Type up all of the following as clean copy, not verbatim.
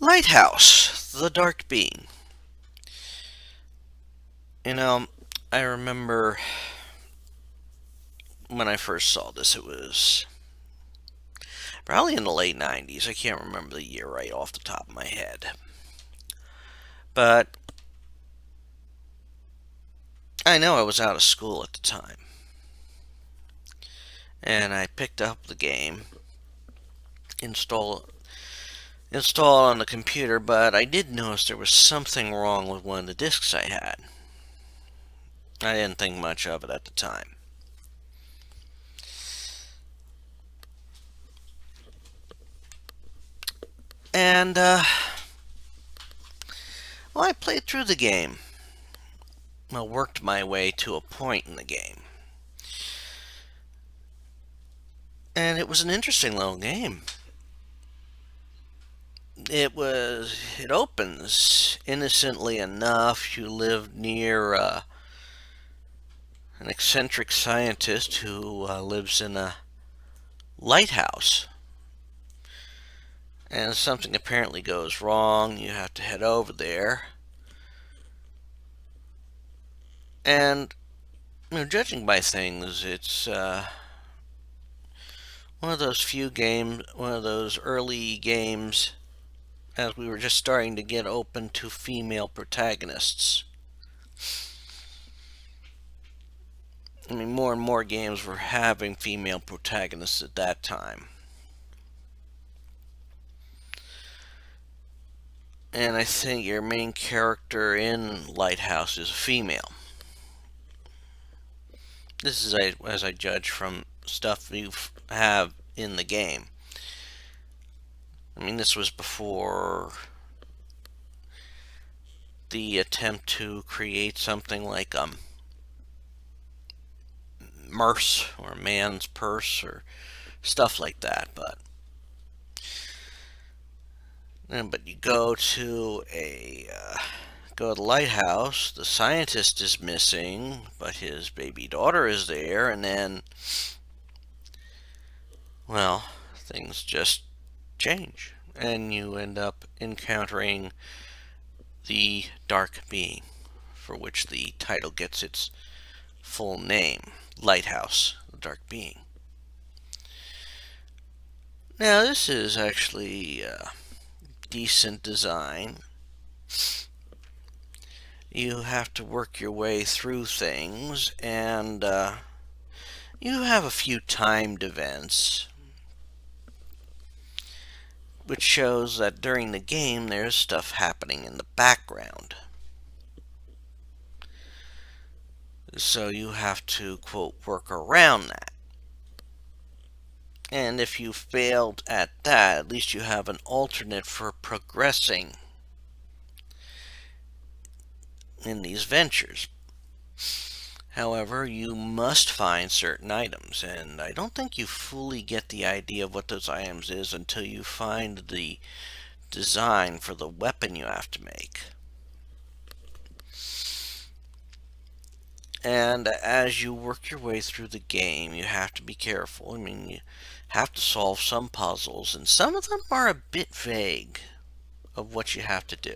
Lighthouse The Dark Being. You know, I remember when I first saw this, it was probably in the late 90s. I can't remember the year right off the top of my head. But I know I was out of school at the time. And I picked up the game, install install it on the computer, but I did notice there was something wrong with one of the discs I had. I didn't think much of it at the time. And, well, I played through the game. Well, worked my way to a point in the game. And it was an interesting little game. It opens innocently enough. You live near an eccentric scientist who lives in a lighthouse. And something apparently goes wrong. You have to head over there. And, judging by things, it's one of those few games, one of those early games as we were just starting to get open to female protagonists. I mean, more and more games were having female protagonists at that time. And I think your main character in Lighthouse is a female. This is as I judge from stuff you have in the game. I mean, this was before the attempt to create something like Merce or Man's Purse or stuff like that. But you go to the lighthouse. The scientist is missing, but his baby daughter is there, and then, well, things just change, and you end up encountering the Dark Being, for which the title gets its full name, Lighthouse The Dark Being. Now, this is actually decent design. You have to work your way through things, and you have a few timed events, which shows that during the game there's stuff happening in the background. So you have to, quote, work around that. And if you failed at that, at least you have an alternate for progressing in these ventures. However, you must find certain items, and I don't think you fully get the idea of what those items is until you find the design for the weapon you have to make. And as you work your way through the game, you have to be careful. I mean, you have to solve some puzzles, and some of them are a bit vague of what you have to do.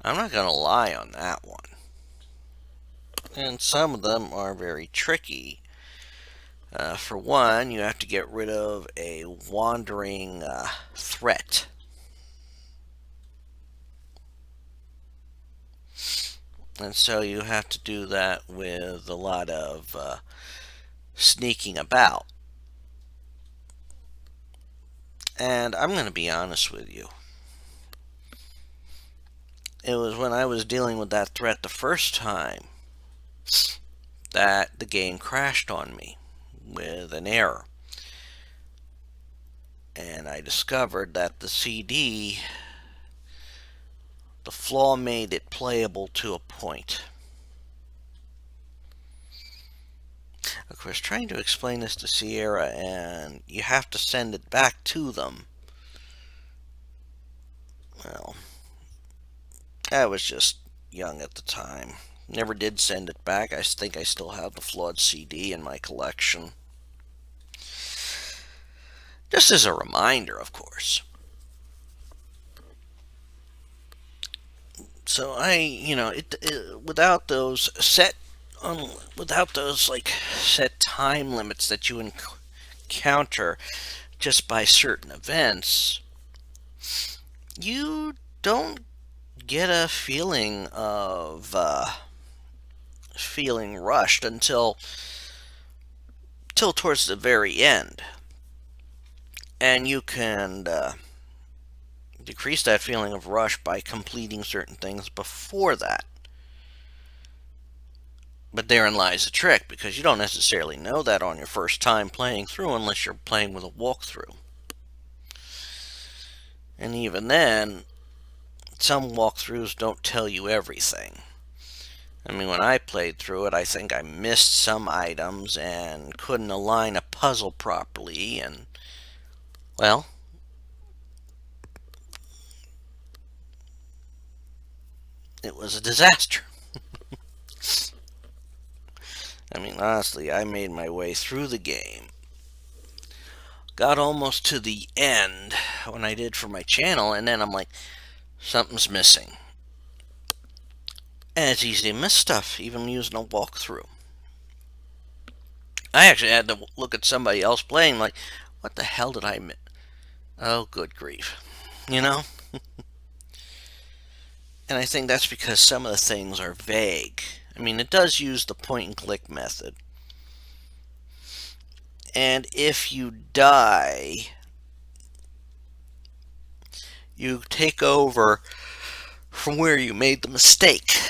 I'm not going to lie on that one. And some of them are very tricky. For one, you have to get rid of a wandering threat. And so you have to do that with a lot of sneaking about. And I'm going to be honest with you. It was when I was dealing with that threat the first time that the game crashed on me with an error. And I discovered that the CD, the flaw made it playable to a point. Of course, trying to explain this to Sierra, and you have to send it back to them. Well, I was just young at the time. Never did send it back. I think I still have the flawed CD in my collection. Just as a reminder, of course. So without those without those like set time limits that you encounter just by certain events, you don't get a feeling of feeling rushed until towards the very end, and you can decrease that feeling of rush by completing certain things before that. But therein lies the trick, because you don't necessarily know that on your first time playing through unless you're playing with a walkthrough. And even then, some walkthroughs don't tell you everything. I mean, when I played through it, I think I missed some items and couldn't align a puzzle properly, and, well, it was a disaster. I mean, honestly, I made my way through the game, got almost to the end when I did for my channel, and then I'm like, something's missing. And it's easy to miss stuff, even using a walkthrough. I actually had to look at somebody else playing, like, what the hell did I miss? Oh, good grief. You know? And I think that's because some of the things are vague. I mean, it does use the point and click method. And if you die, you take over from where you made the mistake.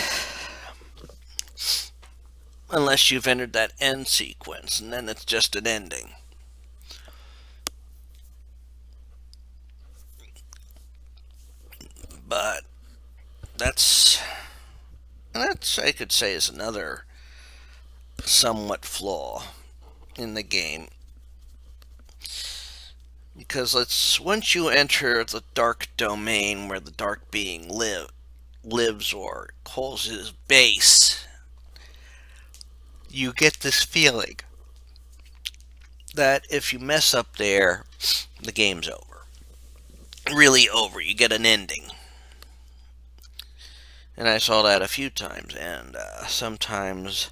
Unless you've entered that end sequence, and then it's just an ending. But that's I could say is another somewhat flaw in the game. Because once you enter the dark domain where the dark being lives or calls his base, you get this feeling that if you mess up there, the game's over. Really over. You get an ending. And I saw that a few times, and sometimes,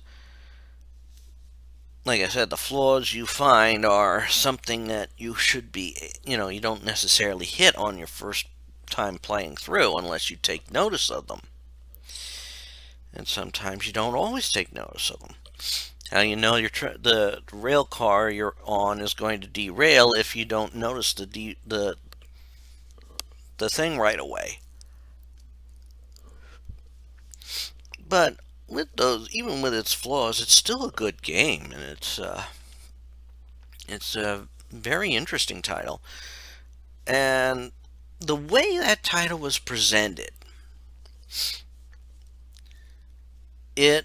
like I said, the flaws you find are something that you should be, you don't necessarily hit on your first time playing through unless you take notice of them. And sometimes you don't always take notice of them. How you know the rail car you're on is going to derail if you don't notice the thing right away. But even with its flaws, it's still a good game, and it's a very interesting title. And the way that title was presented, it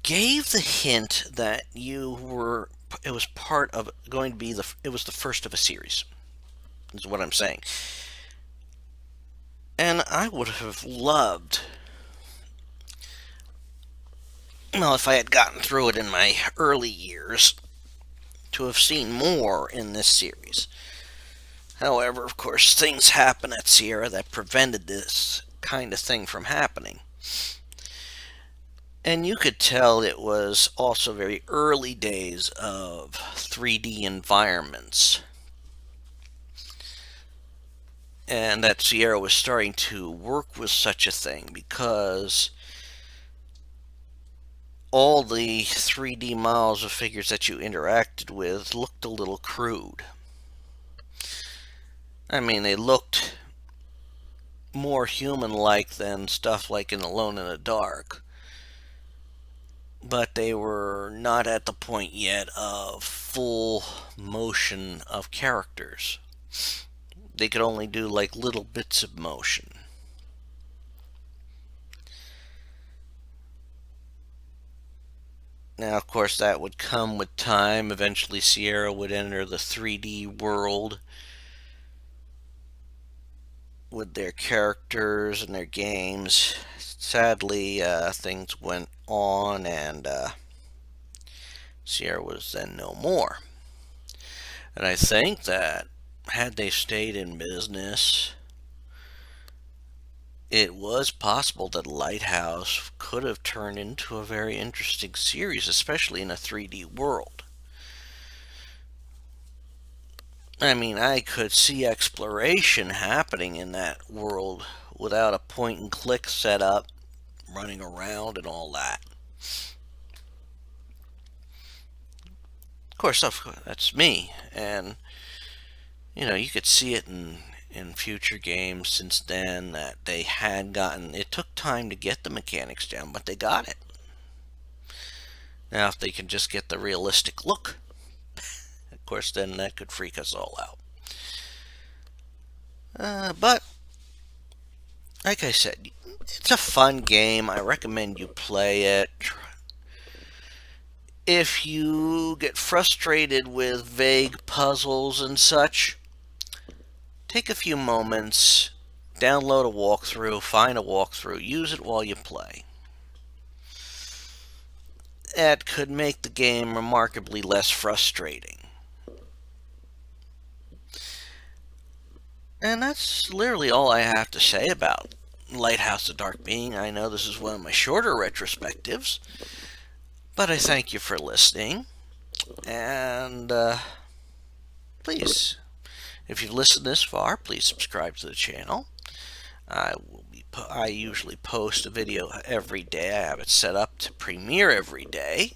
gave the hint that it was part of going to be it was the first of a series, is what I'm saying. And I would have loved, well, if I had gotten through it in my early years, to have seen more in this series. However, of course, things happen at Sierra that prevented this kind of thing from happening. And you could tell it was also very early days of 3D environments. And that Sierra was starting to work with such a thing, because all the 3D models of figures that you interacted with looked a little crude. I mean, they looked more human-like than stuff like in Alone in the Dark. But they were not at the point yet of full motion of characters. They could only do like little bits of motion. Now, of course, that would come with time. Eventually, Sierra would enter the 3D world with their characters and their games. Sadly, things went on, and Sierra was then no more. And I think that had they stayed in business, it was possible that Lighthouse could have turned into a very interesting series, especially in a 3D world. I mean, I could see exploration happening in that world without a point and click setup, running around and all that. Of course, that's me, and you could see it in future games since then that they had gotten. It took time to get the mechanics down, but they got it. Now, if they can just get the realistic look, of course, then that could freak us all out. But like I said, it's a fun game. I recommend you play it. If you get frustrated with vague puzzles and such, take a few moments, download a walkthrough, find a walkthrough, use it while you play. That could make the game remarkably less frustrating. And that's literally all I have to say about Lighthouse The Dark Being. I know this is one of my shorter retrospectives, but I thank you for listening. And please, if you've listened this far, please subscribe to the channel. I usually post a video every day. I have it set up to premiere every day.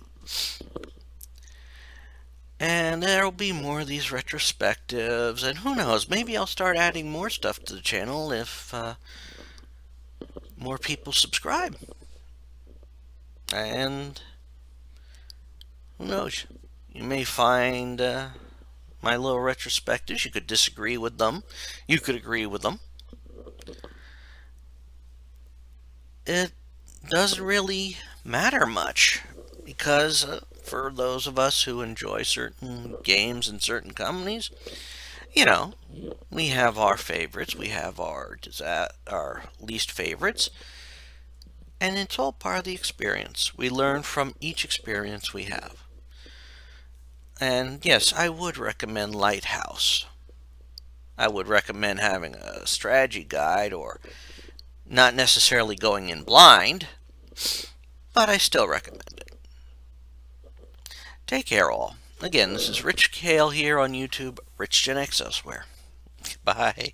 And there will be more of these retrospectives, and who knows, maybe I'll start adding more stuff to the channel if more people subscribe. And who knows, you may find my little retrospectives, you could disagree with them, you could agree with them. It doesn't really matter much, because for those of us who enjoy certain games and certain companies, we have our favorites, we have our least favorites, and it's all part of the experience. We learn from each experience we have. And yes, I would recommend Lighthouse. I would recommend having a strategy guide, or not necessarily going in blind, but I still recommend it. Take care, all. Again, this is Rich Kale here on YouTube, Rich Gen X elsewhere. Bye.